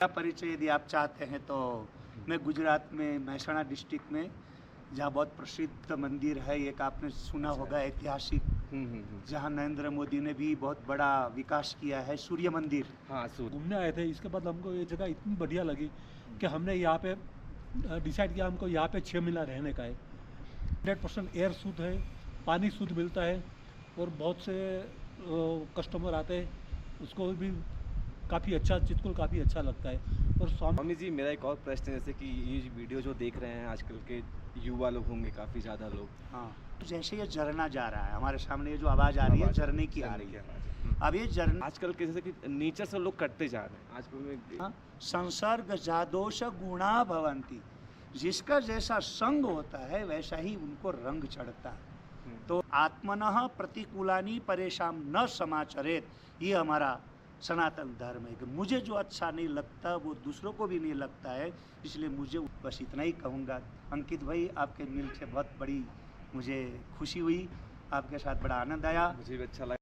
का परिचय यदि आप चाहते हैं तो मैं गुजरात में महसाणा डिस्ट्रिक्ट में जहाँ बहुत प्रसिद्ध मंदिर है, एक आपने सुना होगा ऐतिहासिक, जहाँ नरेंद्र मोदी ने भी बहुत बड़ा विकास किया है, सूर्य मंदिर। हाँ, घूमने आए थे। इसके बाद हमको ये जगह इतनी बढ़िया लगी कि हमने यहाँ पे डिसाइड किया हमको यहाँ पे 6 महीना रहने का है। 100% एयर शुद्ध है, पानी शुद्ध मिलता है और बहुत से कस्टमर आते हैं, उसको भी काफ़ी अच्छा, चितकुल काफ़ी अच्छा लगता है। और स्वामी जी, मेरा एक और प्रश्न है, जैसे कि ये वीडियो जो देख रहे हैं आजकल के युवा लोग होंगे, काफ़ी ज़्यादा लोग। हाँ, जैसे ये झरना जा रहा है हमारे सामने, ये जो आवाज़ आ रही है झरने की आ रही है। अब ये झरना आजकल के जैसे कि नेचर से लोग कटते जा रहे हैं आजकल में। संसर्ग जादोष गुणा भवंती, जिसका जैसा संग होता है वैसा ही उनको रंग चढ़ता है। तो आत्मनः प्रतिकूलानि परेशान न समाचरेत, ये हमारा सनातन धर्म है कि मुझे जो अच्छा नहीं लगता वो दूसरों को भी नहीं लगता है, इसलिए मुझे बस इतना ही कहूँगा। अंकित भाई, आपके मिल से बहुत बड़ी मुझे खुशी हुई, आपके साथ बड़ा आनंद आया, मुझे भी अच्छा लगा।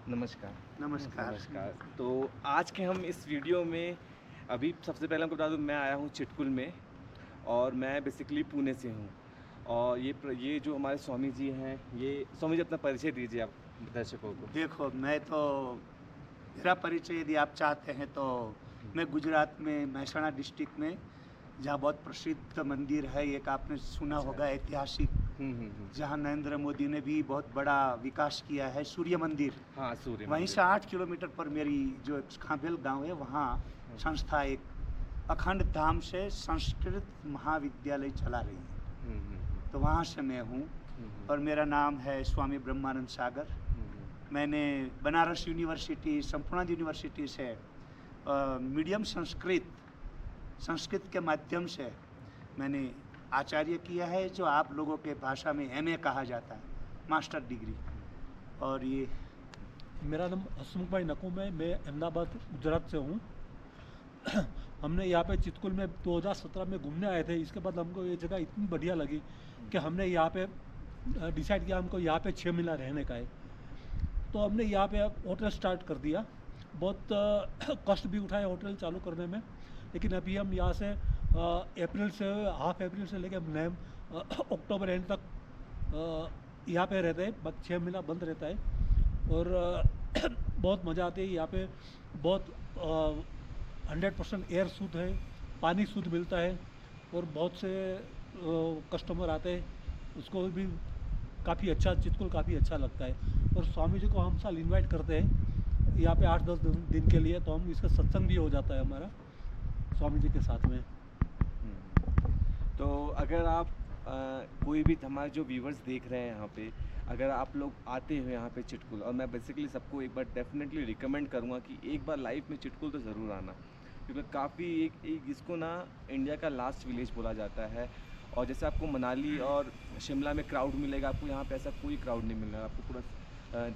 नमस्कार। नमस्कार। तो आज के हम इस वीडियो में, अभी सबसे पहले आपको बता दूं, मैं आया हूं चिटकुल में और मैं बेसिकली पुणे से हूं। और ये जो हमारे स्वामी जी हैं, ये स्वामी जी अपना परिचय दीजिए आप दर्शकों को। देखो, मैं तो, मेरा परिचय यदि आप चाहते हैं तो मैं गुजरात में महसाणा डिस्ट्रिक्ट में जहाँ बहुत प्रसिद्ध मंदिर है, एक आपने सुना होगा ऐतिहासिक, जहाँ नरेंद्र मोदी ने भी बहुत बड़ा विकास किया है, सूर्य मंदिर। हाँ, सूर्य वहीं मंदिर। से 8 किलोमीटर पर मेरी जो खांभेल गांव है, वहाँ संस्था एक अखंड धाम से संस्कृत महाविद्यालय चला रही है, तो वहाँ से मैं हूँ। और मेरा नाम है स्वामी ब्रह्मानंद सागर। मैंने बनारस यूनिवर्सिटी, संपूर्ण यूनिवर्सिटी से मीडियम संस्कृत के माध्यम से मैंने आचार्य किया है, जो आप लोगों के भाषा में MA कहा जाता है, मास्टर डिग्री। और ये मेरा नाम हसमुख भाई नकुम है, मैं अहमदाबाद गुजरात से हूँ। हमने यहाँ पे चितकुल में 2017 में घूमने आए थे। इसके बाद हमको ये जगह इतनी बढ़िया लगी कि हमने यहाँ पे डिसाइड किया हमको यहाँ पे 6 महीना रहने का है। तो हमने यहाँ पे होटल स्टार्ट कर दिया। बहुत कष्ट भी उठाए होटल चालू करने में, लेकिन अभी हम यहाँ से अप्रैल से, हाफ अप्रैल से लेकर अक्टूबर एंड तक यहाँ पे रहते हैं। बस 6 महीना बंद रहता है और बहुत मज़ा आती है यहाँ पे। बहुत 100% एयर शुद्ध है, पानी शुद्ध मिलता है और बहुत से कस्टमर आते हैं, उसको भी काफ़ी अच्छा, चितकुल काफ़ी अच्छा लगता है। और स्वामी जी को हम साल इनवाइट करते हैं यहाँ पे 8-10 दिन के लिए, तो हम इसका सत्संग भी हो जाता है हमारा स्वामी जी के साथ में। तो अगर आप कोई भी हमारे जो व्यूवर्स देख रहे हैं यहाँ पे, अगर आप लोग आते हो यहाँ पे चिटकुल, और मैं बेसिकली सबको एक बार डेफिनेटली रिकमेंड करूँगा कि एक बार लाइफ में चिटकुल तो ज़रूर आना, क्योंकि काफ़ी एक इसको ना इंडिया का लास्ट विलेज बोला जाता है। और जैसे आपको मनाली और शिमला में क्राउड मिलेगा, आपको यहाँ पे ऐसा कोई क्राउड नहीं मिलेगा। आपको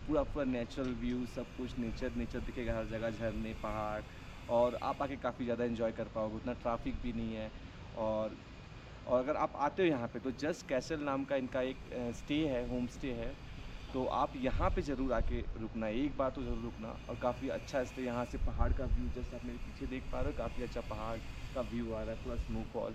पूरा नेचुरल व्यू, सब कुछ नेचर दिखेगा हर जगह, झरने, पहाड़, और आप आके काफ़ी ज़्यादा एंजॉय कर पाओगे। उतना ट्रैफिक भी नहीं है। और अगर आप आते हो यहाँ पे तो जस्ट कैसल नाम का इनका एक स्टे है, होम स्टे है, तो आप यहाँ पे ज़रूर आके रुकना, एक बार तो ज़रूर रुकना। और काफ़ी अच्छा स्टे, यहाँ से पहाड़ का व्यू, जैसे आप मेरे पीछे देख पा रहे हो, काफ़ी अच्छा पहाड़ का व्यू आ रहा है, पूरा स्नोफॉल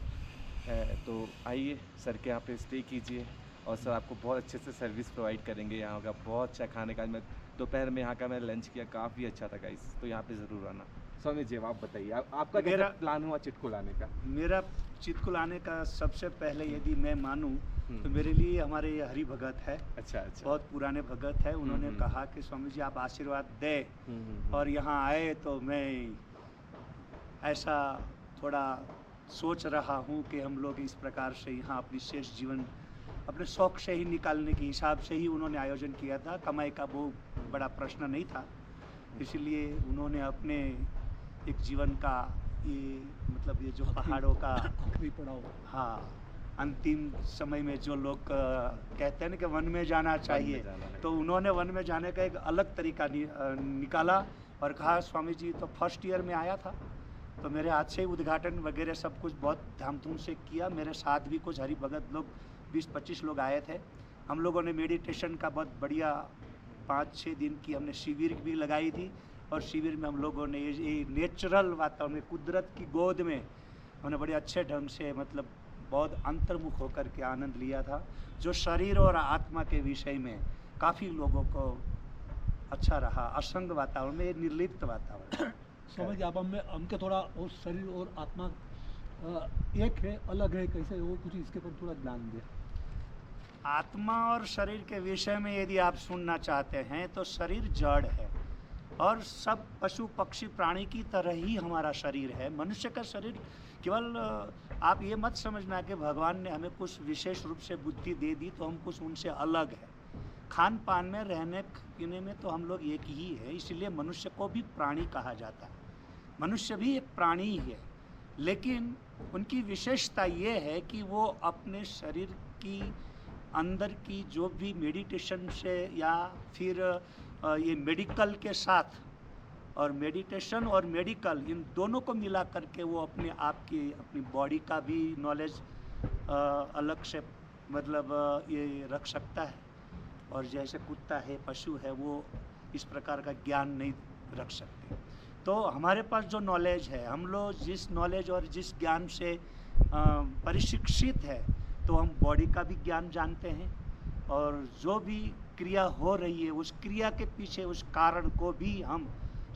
है। तो आइए सर के यहाँ पे स्टे कीजिए, और सर आपको बहुत अच्छे से सर्विस प्रोवाइड करेंगे। यहाँ का बहुत अच्छा खाने का, मैं दोपहर में यहाँ का मैं लंच किया, काफ़ी अच्छा था गाइस, तो यहाँ पे ज़रूर आना। स्वामी जी, आप बताइए, आपका क्या प्लान हुआ चिटकुल आने का? मेरा चितकुल आने का सबसे पहले यदि मैं मानूं तो मेरे लिए हमारे ये हरि भगत है। अच्छा। बहुत पुराने भगत है। उन्होंने कहा कि स्वामी जी आप आशीर्वाद दें, और यहाँ आए तो मैं ऐसा थोड़ा सोच रहा हूँ कि हम लोग इस प्रकार से यहाँ अपनी शेष जीवन अपने शौक से ही निकालने के हिसाब से ही उन्होंने आयोजन किया था। कमाई का वो बड़ा प्रश्न नहीं था, इसलिए उन्होंने अपने एक जीवन का ये, मतलब ये जो पहाड़ों का भी पड़ा हो, हाँ, अंतिम समय में जो लोग कहते हैं ना कि वन में जाना चाहिए, तो उन्होंने वन में जाने का एक अलग तरीका निकाला और कहा स्वामी जी तो फर्स्ट ईयर में आया था, तो मेरे हाथ से ही उद्घाटन वगैरह सब कुछ बहुत धामधूम से किया। मेरे साथ भी कुछ हरि भगत लोग 20-25 लोग आए थे। हम लोगों ने मेडिटेशन का बहुत बढ़िया 5-6 दिन की हमने शिविर भी लगाई थी, और शिविर में हम लोगों ने ये नेचुरल वातावरण में, कुदरत की गोद में हमने बड़े अच्छे ढंग से मतलब बहुत अंतर्मुख होकर के आनंद लिया था, जो शरीर और आत्मा के विषय में काफ़ी लोगों को अच्छा रहा। असंग वातावरण में, निर्लिप्त वातावरण। समझ आप हमके थोड़ा और शरीर और आत्मा एक है, अलग है, कैसे वो कुछ इसके ऊपर थोड़ा ज्ञान दे। आत्मा और शरीर के विषय में यदि आप सुनना चाहते हैं तो शरीर जड़ है और सब पशु पक्षी प्राणी की तरह ही हमारा शरीर है। मनुष्य का शरीर केवल आप ये मत समझना कि भगवान ने हमें कुछ विशेष रूप से बुद्धि दे दी तो हम कुछ उनसे अलग है। खान पान में, रहने पीने में तो हम लोग एक ही है, इसलिए मनुष्य को भी प्राणी कहा जाता है। मनुष्य भी एक प्राणी ही है, लेकिन उनकी विशेषता ये है कि वो अपने शरीर की अंदर की जो भी मेडिटेशन से या फिर ये मेडिकल के साथ, और मेडिटेशन और मेडिकल इन दोनों को मिला करके वो अपने आप की अपनी बॉडी का भी नॉलेज अलग से मतलब ये रख सकता है। और जैसे कुत्ता है, पशु है, वो इस प्रकार का ज्ञान नहीं रख सकते। तो हमारे पास जो नॉलेज है, हम लोग जिस नॉलेज और जिस ज्ञान से परिशिक्षित है, तो हम बॉडी का भी ज्ञान जानते हैं और जो भी क्रिया हो रही है उस क्रिया के पीछे उस कारण को भी हम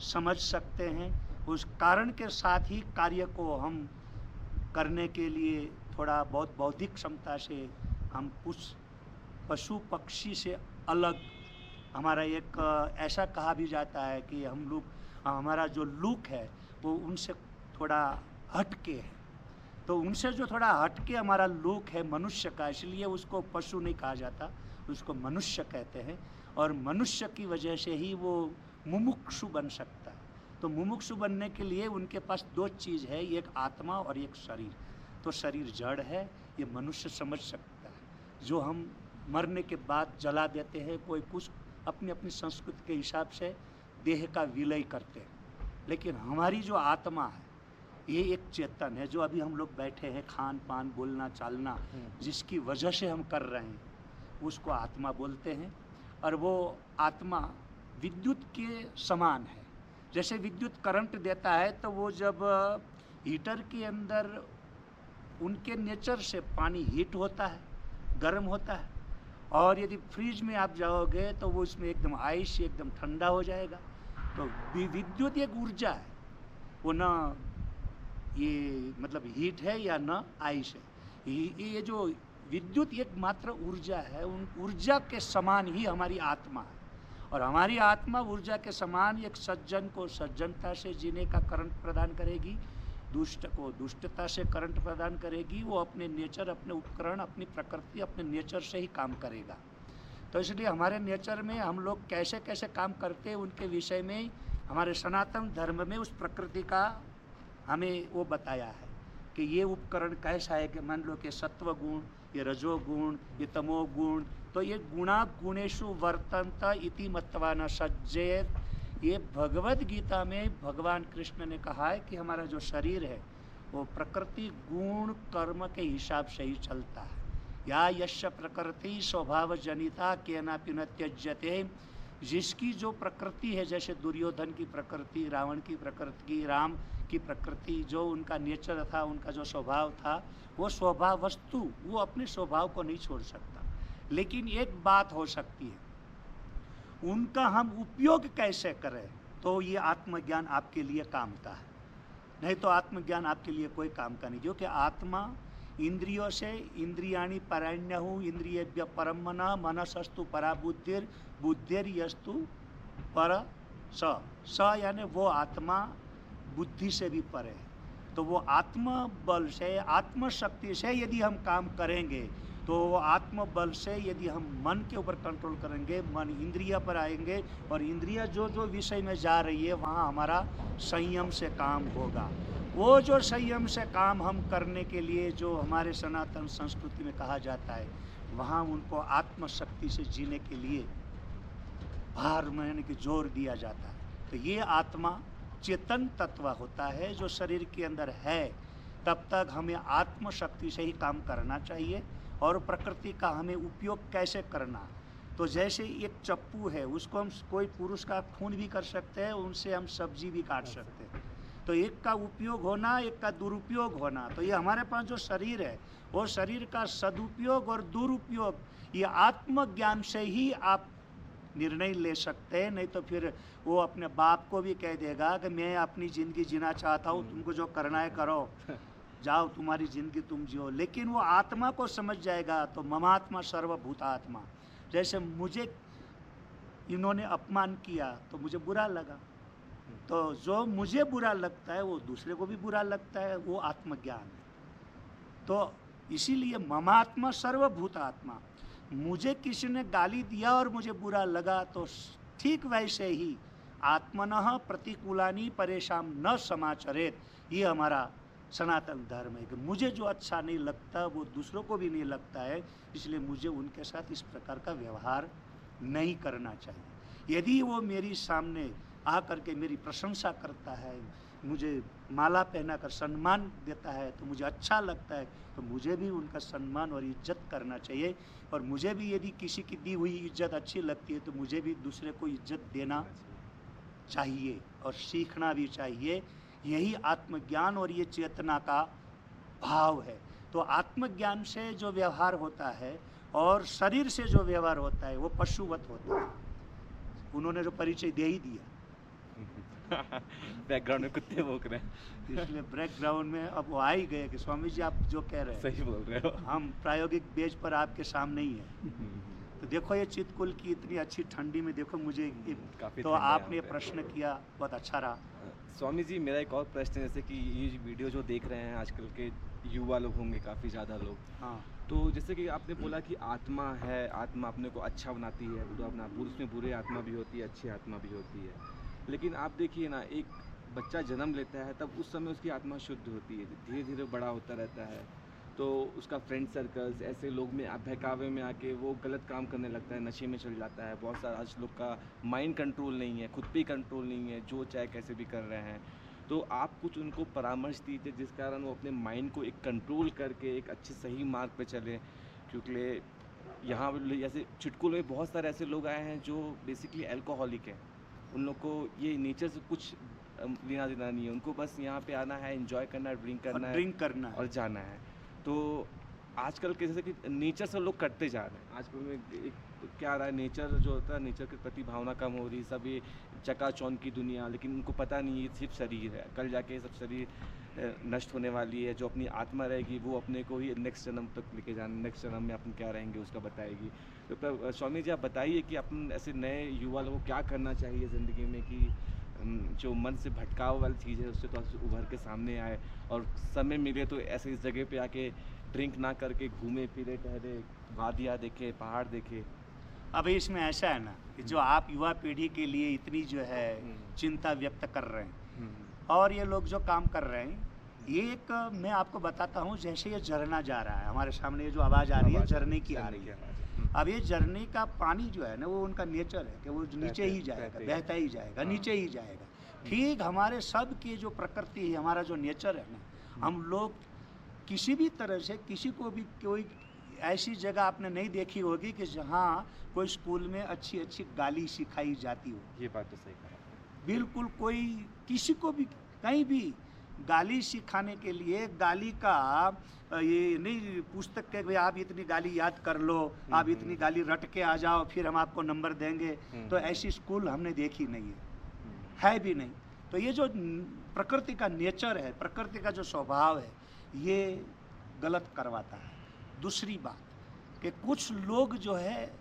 समझ सकते हैं। उस कारण के साथ ही कार्य को हम करने के लिए थोड़ा बहुत बौद्धिक क्षमता से हम कुछ पशु पक्षी से अलग, हमारा एक ऐसा कहा भी जाता है कि हम लोग, हमारा जो लुक है वो उनसे थोड़ा हटके है। तो उनसे जो थोड़ा हटके हमारा लुक है मनुष्य का, इसलिए उसको पशु नहीं कहा जाता, उसको मनुष्य कहते हैं। और मनुष्य की वजह से ही वो मुमुक्षु बन सकता है। तो मुमुक्षु बनने के लिए उनके पास दो चीज़ है, एक आत्मा और एक शरीर। तो शरीर जड़ है, ये मनुष्य समझ सकता है। जो हम मरने के बाद जला देते हैं, कोई कुछ अपनी अपनी संस्कृति के हिसाब से देह का विलय करते हैं, लेकिन हमारी जो आत्मा है ये एक चेतन है। जो अभी हम लोग बैठे हैं, खान पान, बोलना चालना, जिसकी वजह से हम कर रहे हैं, उसको आत्मा बोलते हैं। और वो आत्मा विद्युत के समान है। जैसे विद्युत करंट देता है तो वो जब हीटर के अंदर उनके नेचर से पानी हीट होता है, गर्म होता है, और यदि फ्रिज में आप जाओगे तो वो इसमें एकदम आइस, एकदम ठंडा हो जाएगा। तो विद्युत एक ऊर्जा है, वो ना ये मतलब हीट है या ना आइस है। ये जो विद्युत एक मात्र ऊर्जा है, उन ऊर्जा के समान ही हमारी आत्मा है। और हमारी आत्मा ऊर्जा के समान एक सज्जन को सज्जनता से जीने का करंट प्रदान करेगी, दुष्ट को दुष्टता से करंट प्रदान करेगी। वो अपने नेचर, अपने उपकरण, अपनी प्रकृति, अपने नेचर से ही काम करेगा। तो इसलिए हमारे नेचर में हम लोग कैसे कैसे काम करते हैं उनके विषय में हमारे सनातन धर्म में उस प्रकृति का हमें वो बताया है कि ये उपकरण कैसा है कि मान लो कि सत्व गुण, ये रजोगुण, ये तमोगुण, तो ये गुणा गुणेषु वर्तन्त इति मत्वा न सज्जेत। ये भगवद गीता में भगवान कृष्ण ने कहा है कि हमारा जो शरीर है वो प्रकृति गुण कर्म के हिसाब से ही चलता है। या यस्य प्रकृति स्वभाव जनिता केनापि न त्यज्यते। जिसकी जो प्रकृति है, जैसे दुर्योधन की प्रकृति, रावण की प्रकृति, राम की प्रकृति, जो उनका नेचर था, उनका जो स्वभाव था, वो स्वभाव वस्तु वो अपने स्वभाव को नहीं छोड़ सकता। लेकिन एक बात हो सकती है, उनका हम उपयोग कैसे करें, तो ये आत्मज्ञान आपके लिए काम का है। नहीं तो आत्मज्ञान आपके लिए कोई काम का नहीं, क्योंकि आत्मा इंद्रियों से, इंद्रियाणि पराण्यहु इंद्रियेभ्य परम मनः, मनसस्तु परा बुद्धिर, बुद्धिर्यस्तु पर स यानी वो आत्मा बुद्धि से भी परे है। तो वो आत्म बल से, आत्मशक्ति से यदि हम काम करेंगे, तो आत्म बल से यदि हम मन के ऊपर कंट्रोल करेंगे, मन इंद्रिया पर आएंगे और इंद्रिया जो जो विषय में जा रही है वहाँ हमारा संयम से काम होगा। वो जो संयम से काम हम करने के लिए जो हमारे सनातन संस्कृति में कहा जाता है, वहाँ उनको आत्मशक्ति से जीने के लिए भार में की जोर दिया जाता है। तो ये आत्मा चेतन तत्व होता है जो शरीर के अंदर है। तब तक हमें आत्मशक्ति से ही काम करना चाहिए। और प्रकृति का हमें उपयोग कैसे करना, तो जैसे एक चप्पू है, उसको हम कोई पुरुष का खून भी कर सकते हैं, उनसे हम सब्जी भी काट सकते हैं। तो एक का उपयोग होना, एक का दुरुपयोग होना। तो ये हमारे पास जो शरीर है, वो शरीर का सदुपयोग और दुरुपयोग, ये आत्मज्ञान से ही आप निर्णय ले सकते हैं। नहीं तो फिर वो अपने बाप को भी कह देगा कि मैं अपनी ज़िंदगी जीना चाहता हूँ, तुमको जो करना है करो, जाओ तुम्हारी ज़िंदगी तुम जियो। लेकिन वो आत्मा को समझ जाएगा। तो ममात्मा सर्वभूतात्मा, जैसे मुझे इन्होंने अपमान किया तो मुझे बुरा लगा, तो जो मुझे बुरा लगता है वो दूसरे को भी बुरा लगता है, वो आत्मज्ञान है। तो इसीलिए ममात्मा सर्वभूतात्मा, मुझे किसी ने गाली दिया और मुझे बुरा लगा तो ठीक वैसे ही आत्मनः प्रतिकूलानि परेशान न समाचरेत, ये हमारा सनातन धर्म है कि मुझे जो अच्छा नहीं लगता वो दूसरों को भी नहीं लगता है, इसलिए मुझे उनके साथ इस प्रकार का व्यवहार नहीं करना चाहिए। यदि वो मेरी सामने आकर के मेरी प्रशंसा करता है, मुझे माला पहनाकर सम्मान देता है तो मुझे अच्छा लगता है, तो मुझे भी उनका सम्मान और इज्जत करना चाहिए। और मुझे भी यदि किसी की दी हुई इज्जत अच्छी लगती है तो मुझे भी दूसरे को इज्जत देना चाहिए और सीखना भी चाहिए। यही आत्मज्ञान और ये चेतना का भाव है। तो आत्मज्ञान से जो व्यवहार होता है और शरीर से जो व्यवहार होता है वो पशुवत होता है। उन्होंने जो परिचय दे ही दिया। बैकग्राउंड में कुत्ते भौंक रहे हैं, इसलिए बैकग्राउंड में अब वो आ ही गए कि स्वामी जी आप जो कह रहे हैं सही बोल रहे हो। हम प्रायोगिक बेज पर आपके सामने ही है। तो देखो ये चितकुल की इतनी अच्छी ठंडी में देखो मुझे काफी तो ठंड है आपने यहाँ पे। प्रश्न किया, बहुत अच्छा रहा। स्वामी जी, मेरा एक और प्रश्न है, जैसे कि ये वीडियो जो देख रहे हैं आजकल के युवा लोग होंगे, काफ़ी ज़्यादा लोग, हाँ तो जैसे कि आपने बोला कि आत्मा है, आत्मा अपने को अच्छा बनाती है, तो अपना उसमें बुरे आत्मा भी होती है, अच्छी आत्मा भी होती है। लेकिन आप देखिए ना, एक बच्चा जन्म लेता है तब उस समय उसकी आत्मा शुद्ध होती है, धीरे धीरे बड़ा होता रहता है तो उसका फ्रेंड सर्कल्स ऐसे लोग में बहकावे में आके वो गलत काम करने लगता है, नशे में चल जाता है। बहुत सारा आज लोग का माइंड कंट्रोल नहीं है, खुद पे कंट्रोल नहीं है, जो चाहे कैसे भी कर रहे हैं। तो आप कुछ उनको परामर्श दीजिए जिस कारण वो अपने माइंड को एक कंट्रोल करके एक अच्छे सही मार्ग पे चले। क्योंकि यहाँ जैसे चुटकुल में बहुत सारे ऐसे लोग आए हैं जो बेसिकली अल्कोहलिक हैं, उन लोग को ये नेचर से कुछ लेना देना नहीं है, उनको बस यहाँ पे आना है, एंजॉय करना है, ड्रिंक करना है और जाना है। तो आजकल के जैसे कि नेचर से लोग करते जा रहे हैं, आजकल में एक क्या आ रहा है, नेचर जो होता है, नेचर के प्रति भावना कम हो रही, सब ये चकाचौंध की दुनिया, लेकिन उनको पता नहीं ये सिर्फ शरीर है, कल जाके सब शरीर नष्ट होने वाली है। जो अपनी आत्मा रहेगी वो अपने को ही नेक्स्ट जन्म तक लेके जाना, नेक्स्ट जन्म में अपन क्या रहेंगे उसका बताएगी। तो स्वामी जी आप बताइए कि अपन ऐसे नए युवा लोगों को क्या करना चाहिए ज़िंदगी में कि जो मन से भटकाव वाली चीज़ है उससे तो उभर के सामने आए, और समय मिले तो ऐसे इस जगह पे आके ड्रिंक ना करके घूमे फिरे, टहरे, वादियाँ देखे, पहाड़ देखे। अब इसमें ऐसा है ना कि जो आप युवा पीढ़ी के लिए इतनी जो है चिंता व्यक्त कर रहे हैं और ये लोग जो काम कर रहे हैं, ये एक मैं आपको बताता हूँ, जैसे ये झरना जा रहा है हमारे सामने, ये जो आवाज़ आ रही है झरने की आ रही है। अब ये झरने का पानी जो है ना वो उनका नेचर है कि वो नीचे ही जाएगा, बहता ही जाएगा, नीचे ही जाएगा। ठीक हमारे सब की जो प्रकृति है, हमारा जो नेचर है ना, हम लोग किसी भी तरह से किसी को भी कोई ऐसी जगह आपने नहीं देखी होगी कि जहाँ कोई स्कूल में अच्छी अच्छी गाली सिखाई जाती हो। ये बात तो सही कहा। बिल्कुल कोई किसी को भी कहीं भी गाली सिखाने के लिए गाली का ये नहीं पुस्तक के भाई आप इतनी गाली याद कर लो, आप इतनी गाली रट के आ जाओ फिर हम आपको नंबर देंगे, तो ऐसी स्कूल हमने देखी नहीं है भी नहीं। तो ये जो प्रकृति का नेचर है, प्रकृति का जो स्वभाव है, ये गलत करवाता है। दूसरी बात कि कुछ लोग जो है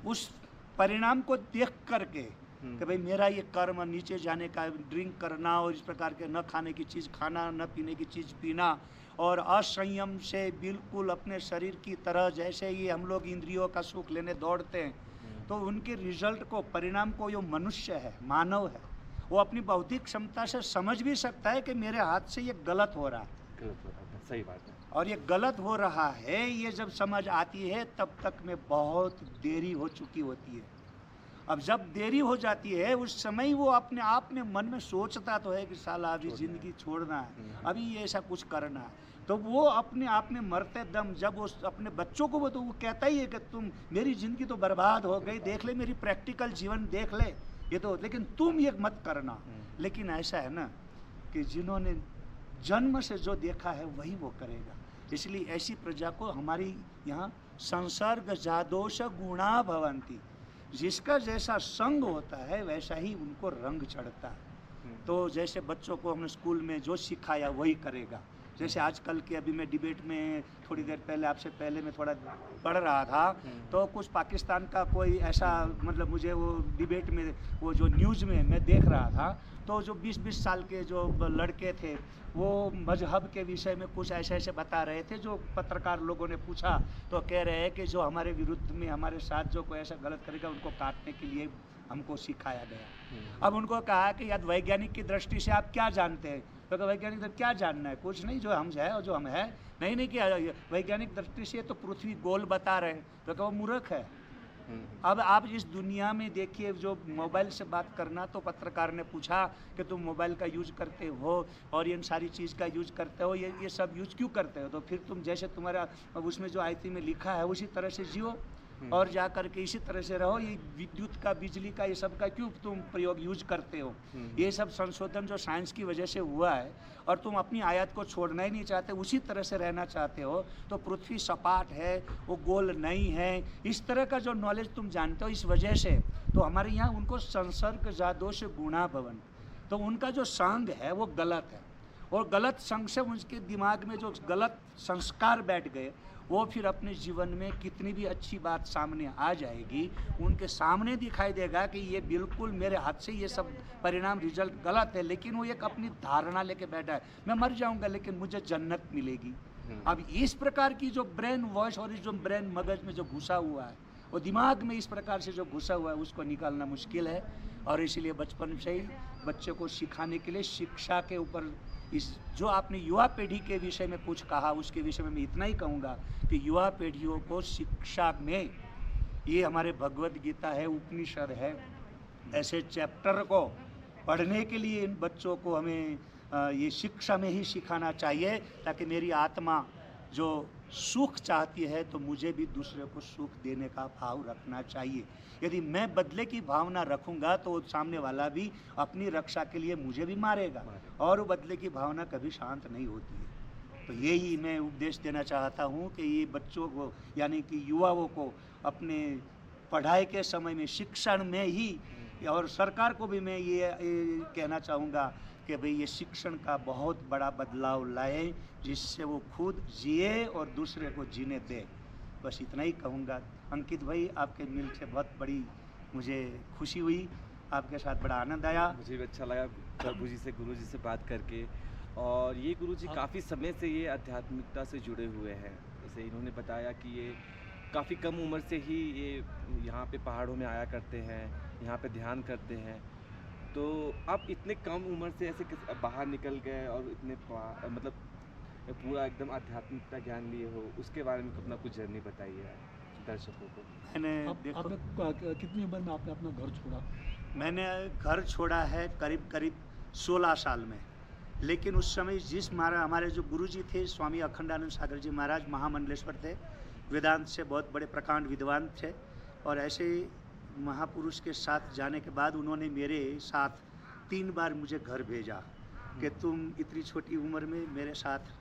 उस परिणाम को देख करके कि भाई मेरा ये कर्म नीचे जाने का, ड्रिंक करना और इस प्रकार के न खाने की चीज़ खाना, न पीने की चीज़ पीना और असंयम से बिल्कुल अपने शरीर की तरह जैसे ही हम लोग इंद्रियों का सुख लेने दौड़ते हैं, तो उनके रिजल्ट को, परिणाम को जो मनुष्य है, मानव है, वो अपनी बौद्धिक क्षमता से समझ भी सकता है कि मेरे हाथ से ये गलत हो रहा है। सही बात है। और ये गलत हो रहा है, ये जब समझ आती है तब तक में बहुत देरी हो चुकी होती है। अब जब देरी हो जाती है उस समय ही वो अपने आप में मन में सोचता तो है कि साला अभी ज़िंदगी छोड़ना है, अभी ये ऐसा कुछ करना है, तो वो अपने आप में मरते दम जब वो अपने बच्चों को वो कहता ही है कि तुम, मेरी ज़िंदगी तो बर्बाद हो गई, देख ले मेरी प्रैक्टिकल जीवन देख ले, ये तो, लेकिन तुम ये मत करना। लेकिन ऐसा है ना कि जिन्होंने जन्म से जो देखा है वही वो करेगा। इसलिए ऐसी प्रजा को हमारी यहाँ संसर्ग जादोष गुणा भवंती, जिसका जैसा संग होता है वैसा ही उनको रंग चढ़ता है। तो जैसे बच्चों को हमने स्कूल में जो सिखाया वही करेगा। जैसे आजकल के, अभी मैं डिबेट में थोड़ी देर पहले आपसे पहले मैं थोड़ा पढ़ रहा था, तो कुछ पाकिस्तान का कोई ऐसा, मतलब मुझे वो डिबेट में वो जो न्यूज़ में मैं देख रहा था, तो जो 20-20 साल के जो लड़के थे वो मजहब के विषय में कुछ ऐसे ऐसे बता रहे थे। जो पत्रकार लोगों ने पूछा तो कह रहे हैं कि जो हमारे विरुद्ध में हमारे साथ जो कोई ऐसा गलत करेगा उनको काटने के लिए हमको सिखाया गया। अब उनको कहा कि यार वैज्ञानिक की दृष्टि से आप क्या जानते हैं? तो वैज्ञानिक क्या जानना है, कुछ नहीं, जो हम है और जो हम है, नहीं कि वैज्ञानिक दृष्टि से तो पृथ्वी गोल बता रहे हैं, तो वो मूर्ख है। अब आप इस दुनिया में देखिए, जो मोबाइल से बात करना, तो पत्रकार ने पूछा कि तुम मोबाइल का यूज करते हो और इन सारी चीज़ का यूज करते हो, ये सब यूज क्यों करते हो? तो फिर तुम जैसे तुम्हारा उसमें जो आयती में लिखा है उसी तरह से जियो और जा कर के इसी तरह से रहो। ये विद्युत का, बिजली का, ये सब का क्यों तुम प्रयोग यूज करते हो? ये सब संशोधन जो साइंस की वजह से हुआ है और तुम अपनी आयत को छोड़ना ही नहीं चाहते, उसी तरह से रहना चाहते हो। तो पृथ्वी सपाट है, वो गोल नहीं है, इस तरह का जो नॉलेज तुम जानते हो, इस वजह से तो हमारे यहाँ उनको संसर्ग जादोष गुणा भवन, तो उनका जो संग है वो गलत है, और गलत संग से उनके दिमाग में जो गलत संस्कार बैठ गए, वो फिर अपने जीवन में कितनी भी अच्छी बात सामने आ जाएगी, उनके सामने दिखाई देगा कि ये बिल्कुल मेरे हाथ से ये सब परिणाम रिजल्ट गलत है, लेकिन वो एक अपनी धारणा लेके बैठा है, मैं मर जाऊंगा लेकिन मुझे जन्नत मिलेगी। अब इस प्रकार की जो ब्रेन वॉश और जो ब्रेन मगज में जो घुसा हुआ है, वो दिमाग में इस प्रकार से जो घुसा हुआ है, उसको निकालना मुश्किल है। और इसलिए बचपन से ही बच्चे को सिखाने के लिए शिक्षा के ऊपर, इस जो आपने युवा पीढ़ी के विषय में कुछ कहा, उसके विषय में मैं इतना ही कहूँगा कि युवा पीढ़ियों को शिक्षा में, ये हमारे भगवद गीता है, उपनिषद है, ऐसे चैप्टर को पढ़ने के लिए इन बच्चों को हमें ये शिक्षा में ही सिखाना चाहिए, ताकि मेरी आत्मा जो सुख चाहती है तो मुझे भी दूसरे को सुख देने का भाव रखना चाहिए। यदि मैं बदले की भावना रखूंगा तो सामने वाला भी अपनी रक्षा के लिए मुझे भी मारेगा, और वो बदले की भावना कभी शांत नहीं होती है। तो यही मैं उपदेश देना चाहता हूँ कि ये बच्चों को, यानी कि युवाओं को अपने पढ़ाई के समय में, शिक्षण में ही, और सरकार को भी मैं ये कहना चाहूँगा कि भाई ये शिक्षण का बहुत बड़ा बदलाव लाए, जिससे वो खुद जिए और दूसरे को जीने दे। बस इतना ही कहूँगा। अंकित भाई, आपके मिल से बहुत बड़ी मुझे खुशी हुई, आपके साथ बड़ा आनंद आया। मुझे भी अच्छा लगा प्रभु जी से, गुरु जी से बात करके। और ये गुरु जी काफ़ी समय से ये आध्यात्मिकता से जुड़े हुए हैं। जैसे इन्होंने बताया कि ये काफ़ी कम उम्र से ही ये यहाँ पे पहाड़ों में आया करते हैं, यहाँ पे ध्यान करते हैं। तो आप इतने कम उम्र से ऐसे बाहर निकल गए और इतने मतलब पूरा एकदम आध्यात्मिकता ज्ञान लिए हो, उसके बारे में अपना कुछ जर्नी बताइए दर्शकों को। आपने कितनी उम्र में आपने अपना घर छोड़ा? मैंने घर छोड़ा है करीब 16 साल में, लेकिन उस समय जिस हमारे जो गुरुजी थे, स्वामी अखंडानंद सागर जी महाराज, महामंडलेश्वर थे, वेदांत से बहुत बड़े प्रकांड विद्वान थे, और ऐसे महापुरुष के साथ जाने के बाद उन्होंने मेरे साथ 3 बार मुझे घर भेजा कि तुम इतनी छोटी उम्र में मेरे साथ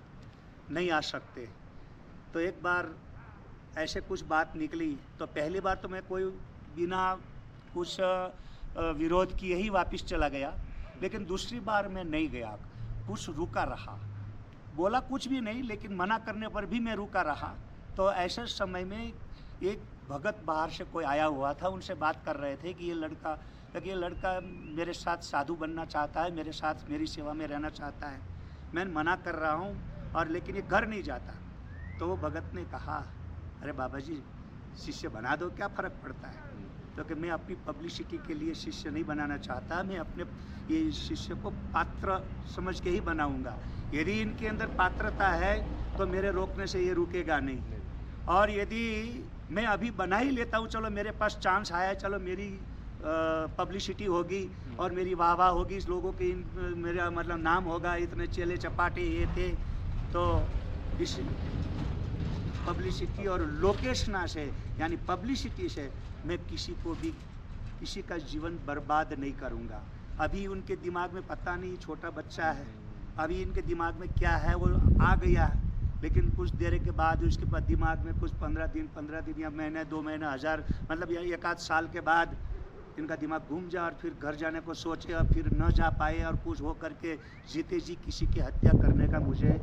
नहीं आ सकते। तो एक बार ऐसे कुछ बात निकली, तो पहली बार तो मैं कोई बिना कुछ विरोध किए ही वापस चला गया, लेकिन दूसरी बार मैं नहीं गया, कुछ रुका रहा, बोला कुछ भी नहीं, लेकिन मना करने पर भी मैं रुका रहा। तो ऐसे समय में एक भगत बाहर से कोई आया हुआ था, उनसे बात कर रहे थे कि ये लड़का मेरे साथ साधु बनना चाहता है, मेरे साथ मेरी सेवा में रहना चाहता है, मैं मना कर रहा हूँ, और लेकिन ये घर नहीं जाता। तो वो भगत ने कहा, अरे बाबा जी, शिष्य बना दो, क्या फ़र्क पड़ता है? तो कि मैं अपनी पब्लिसिटी के लिए शिष्य नहीं बनाना चाहता, मैं अपने ये शिष्य को पात्र समझ के ही बनाऊंगा। यदि इनके अंदर पात्रता है तो मेरे रोकने से ये रुकेगा नहीं, और यदि मैं अभी बना ही लेता हूँ, चलो मेरे पास चांस आया, चलो मेरी पब्लिसिटी होगी और मेरी वाह वाह होगी, इस लोगों की मेरा मतलब नाम होगा, इतने चेले चपाटे ये थे, तो इस पब्लिसिटी और लोकेशना से यानी पब्लिसिटी से मैं किसी को भी किसी का जीवन बर्बाद नहीं करूँगा। अभी उनके दिमाग में पता नहीं, छोटा बच्चा है, अभी इनके दिमाग में क्या है वो आ गया है, लेकिन कुछ देर के बाद उसके बाद दिमाग में कुछ 15 दिन या महीने 2 महीने 1000 मतलब या 1 आध साल के बाद इनका दिमाग घूम जाए और फिर घर जाने को सोचे और फिर न जा पाए और कुछ हो करके जीते जी किसी की हत्या करने का मुझे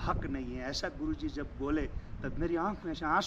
हक नहीं है। ऐसा गुरुजी जब बोले तब मेरी आंख में से आंसू